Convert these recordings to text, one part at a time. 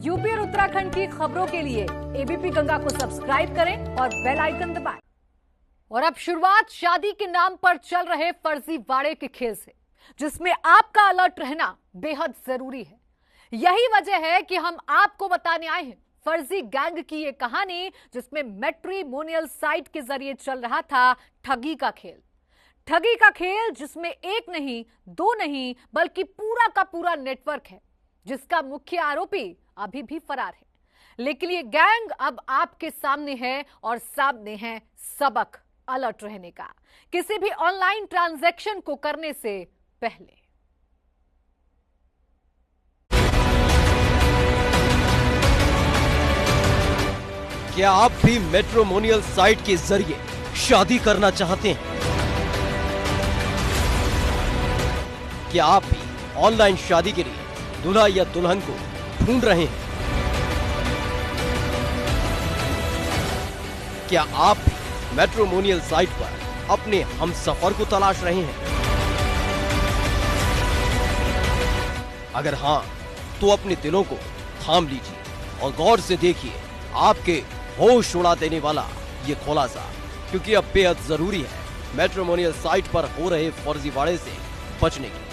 UP और उत्तराखंड की खबरों के लिए एबीपी गंगा को सब्सक्राइब करें और बेल आइकन दबाएं। और अब शुरुआत शादी के नाम पर चल रहे फर्जीवाड़े के खेल से, जिसमें आपका अलर्ट रहना बेहद जरूरी है। यही वजह है कि हम आपको बताने आए हैं फर्जी गैंग की ये कहानी, जिसमें मैट्रिमोनियल साइट के जरिए चल रहा था ठगी का खेल। ठगी का खेल जिसमें एक नहीं, दो नहीं, बल्कि पूरा का पूरा नेटवर्क है, जिसका मुख्य आरोपी अभी भी फरार है। लेकिन ये गैंग अब आपके सामने है और सामने है सबक अलर्ट रहने का, किसी भी ऑनलाइन ट्रांजैक्शन को करने से पहले। क्या आप भी मैट्रिमोनियल साइट के जरिए शादी करना चाहते हैं? क्या आप भी ऑनलाइन शादी के लिए दूल्हा या दुल्हन को ढूंढ रहे हैं? क्या आप भी मैट्रिमोनियल साइट पर अपने हमसफर को तलाश रहे हैं? अगर हां, तो अपने दिलों को थाम लीजिए और गौर से देखिए आपके होश उड़ा देने वाला ये खुलासा, क्योंकि अब बेहद जरूरी है मैट्रिमोनियल साइट पर हो रहे फर्जीवाड़े से बचने की,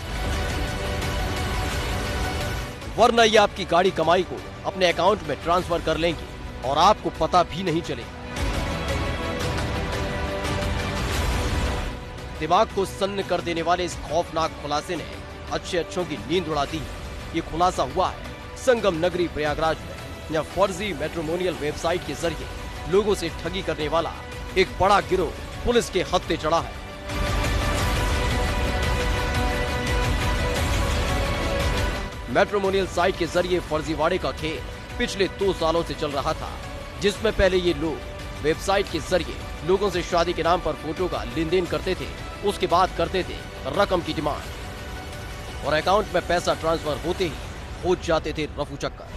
वरना ये आपकी गाड़ी कमाई को अपने अकाउंट में ट्रांसफर कर लेंगे और आपको पता भी नहीं चलेगा। दिमाग को सन्न कर देने वाले इस खौफनाक खुलासे ने अच्छों की नींद उड़ा दी है। ये खुलासा हुआ है संगम नगरी प्रयागराज में, या फर्जी मैट्रिमोनियल वेबसाइट के जरिए लोगों से ठगी करने वाला एक बड़ा गिरोह पुलिस के हत्थे चढ़ा है। मैट्रिमोनियल साइट के जरिए फर्जीवाड़े का खेल पिछले 2 सालों से चल रहा था, जिसमें पहले ये लोग वेबसाइट के जरिए लोगों से शादी के नाम पर फोटो का लेन देन करते थे, उसके बाद करते थे रकम की डिमांड और अकाउंट में पैसा ट्रांसफर होते ही हो जाते थे रफू चक्कर।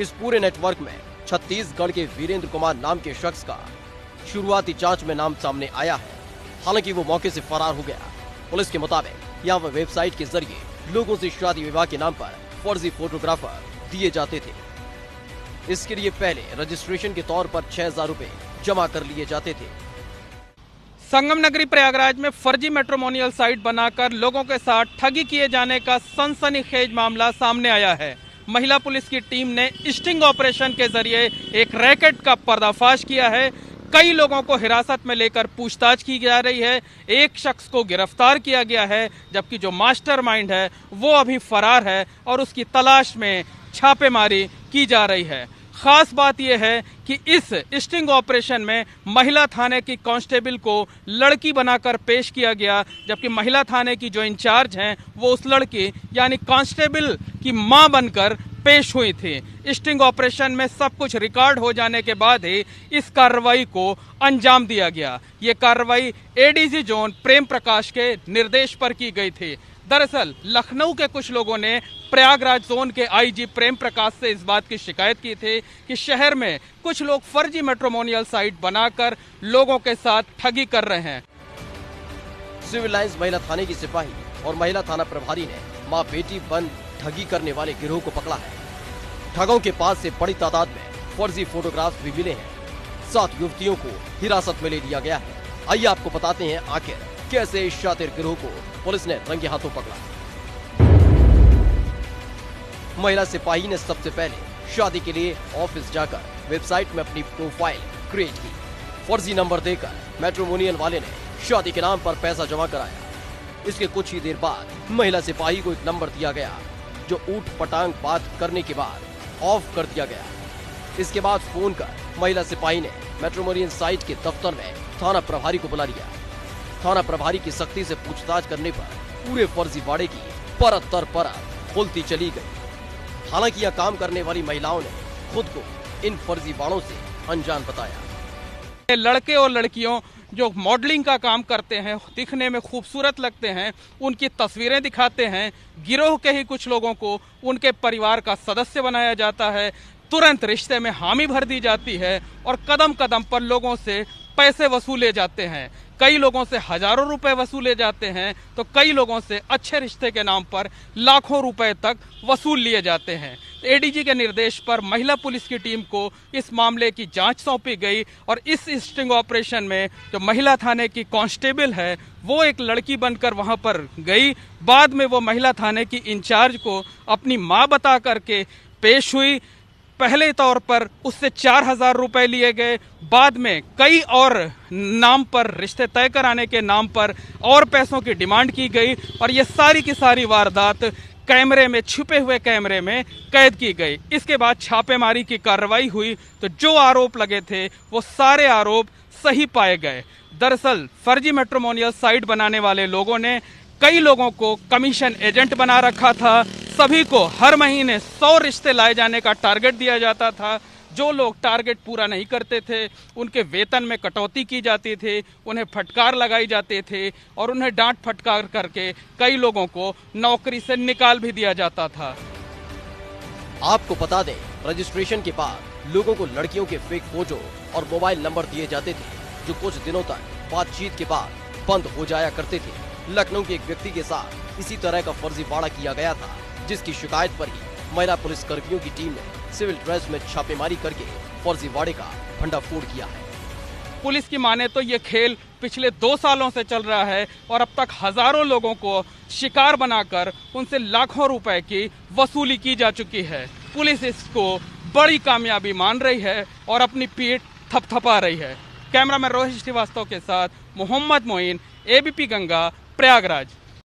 इस पूरे नेटवर्क में छत्तीसगढ़ के वीरेंद्र कुमार नाम के शख्स का शुरुआती जांच में नाम सामने आया है। हालांकि वो मौके से फरार हो गया। पुलिस के मुताबिक यहाँ वेबसाइट के जरिए लोगों से शादी विवाह के नाम पर फर्जी फोटोग्राफर दिए जाते थे। इसके लिए पहले रजिस्ट्रेशन के तौर पर 6,000 रुपए जमा कर लिए जाते थे। संगम नगरी प्रयागराज में फर्जी मैट्रिमोनियल साइट बनाकर लोगों के साथ ठगी किए जाने का सनसनीखेज मामला सामने आया है। महिला पुलिस की टीम ने स्टिंग ऑपरेशन के जरिए एक रैकेट का पर्दाफाश किया है। कई लोगों को हिरासत में लेकर पूछताछ की जा रही है। एक शख्स को गिरफ्तार किया गया है, जबकि जो मास्टरमाइंड है वो अभी फरार है और उसकी तलाश में छापेमारी की जा रही है। खास बात यह है कि इस स्टिंग ऑपरेशन में महिला थाने की कांस्टेबल को लड़की बनाकर पेश किया गया, जबकि महिला थाने की जो इंचार्ज हैं वो उस लड़की यानी कांस्टेबल की मां बनकर पेश हुई थी। स्टिंग ऑपरेशन में सब कुछ रिकॉर्ड हो जाने के बाद ही इस कार्रवाई को अंजाम दिया गया। ये कार्रवाई एडीजी जोन प्रेम प्रकाश के निर्देश पर की गई थी। दरअसल लखनऊ के कुछ लोगों ने प्रयागराज जोन के आईजी प्रेम प्रकाश से इस बात की शिकायत की थी कि शहर में कुछ लोग फर्जी मैट्रिमोनियल साइट बनाकर लोगों के साथ ठगी कर रहे हैं। सिविल लाइंस महिला थाने की सिपाही और महिला थाना प्रभारी ने मां बेटी बन ठगी करने वाले गिरोह को पकड़ा है। ठगों के पास से बड़ी तादाद में फर्जी फोटोग्राफ्स भी मिले हैं। 7 युवतियों को हिरासत में ले लिया गया है। आइए आपको बताते हैं आखिर कैसे इस शातिर गिरोह को पुलिस ने रंगे हाथों पकड़ा। महिला सिपाही ने सबसे पहले शादी के लिए ऑफिस जाकर वेबसाइट में अपनी प्रोफाइल क्रिएट की। फर्जी नंबर देकर मैट्रिमोनियल वाले ने शादी के नाम पर पैसा जमा कराया। इसके कुछ ही देर बाद महिला सिपाही को एक नंबर दिया गया, जो ऊट पटांग बात करने के बाद ऑफ कर दिया गया। इसके बाद फोन कर महिला सिपाही ने मैट्रिमोनियल साइट के दफ्तर में थाना प्रभारी को बुला लिया। थाना प्रभारी की सख्ती से पूछताछ करने पर पूरे फर्जीवाड़े की परत दर परत खुलती चली गई। हालांकि यह काम करने वाली महिलाओं ने खुद को इन फर्जीवाड़ों से अनजान बताया। लड़के और लड़कियों जो मॉडलिंग का काम करते हैं, दिखने में खूबसूरत लगते हैं, उनकी तस्वीरें दिखाते हैं। गिरोह के ही कुछ लोगों को उनके परिवार का सदस्य बनाया जाता है। तुरंत रिश्ते में हामी भर दी जाती है और कदम कदम पर लोगों से पैसे वसूले जाते हैं। कई लोगों से हजारों रुपए वसूले जाते हैं, तो कई लोगों से अच्छे रिश्ते के नाम पर लाखों रुपए तक वसूल लिए जाते हैं। एडीजी के निर्देश पर महिला पुलिस की टीम को इस मामले की जांच सौंपी गई और इस स्टिंग ऑपरेशन में जो महिला थाने की कांस्टेबल है वो एक लड़की बनकर वहां पर गई। बाद में वो महिला थाने की इंचार्ज को अपनी मां बता करके पेश हुई। पहले तौर पर उससे 4,000 रुपए लिए गए, बाद में कई और नाम पर रिश्ते तय कराने के नाम पर और पैसों की डिमांड की गई और ये सारी की सारी वारदात कैमरे में, छुपे हुए कैमरे में कैद की गई। इसके बाद छापेमारी की कार्रवाई हुई तो जो आरोप लगे थे वो सारे आरोप सही पाए गए। दरअसल फर्जी मैट्रिमोनियल साइट बनाने वाले लोगों ने कई लोगों को कमीशन एजेंट बना रखा था। सभी को हर महीने 100 रिश्ते लाए जाने का टारगेट दिया जाता था। जो लोग टारगेट पूरा नहीं करते थे उनके वेतन में कटौती की जाती थी, उन्हें फटकार लगाई जाते थे और उन्हें डांट फटकार करके कई लोगों को नौकरी से निकाल भी दिया जाता था। आपको बता दें, रजिस्ट्रेशन के बाद लोगों को लड़कियों के फेक फोटो और मोबाइल नंबर दिए जाते थे, जो कुछ दिनों तक बातचीत के बाद बंद हो जाया करते थे। लखनऊ के एक व्यक्ति के साथ इसी तरह का फर्जीवाड़ा किया गया था, जिसकी शिकायत पर ही महिला पुलिस कर्मियों की टीम ने सिविल ड्रेस में छापेमारी करके फर्जीवाड़े का भंडाफोड़ किया है। पुलिस की माने तो ये खेल पिछले 2 सालों से चल रहा है और अब तक हजारों लोगों को शिकार बनाकर उनसे लाखों रुपए की वसूली की जा चुकी है। पुलिस इसको बड़ी कामयाबी मान रही है और अपनी पीठ थपथपा रही है। कैमरामैन रोहित श्रीवास्तव के साथ मोहम्मद मोइन, एबीपी गंगा, प्रयागराज।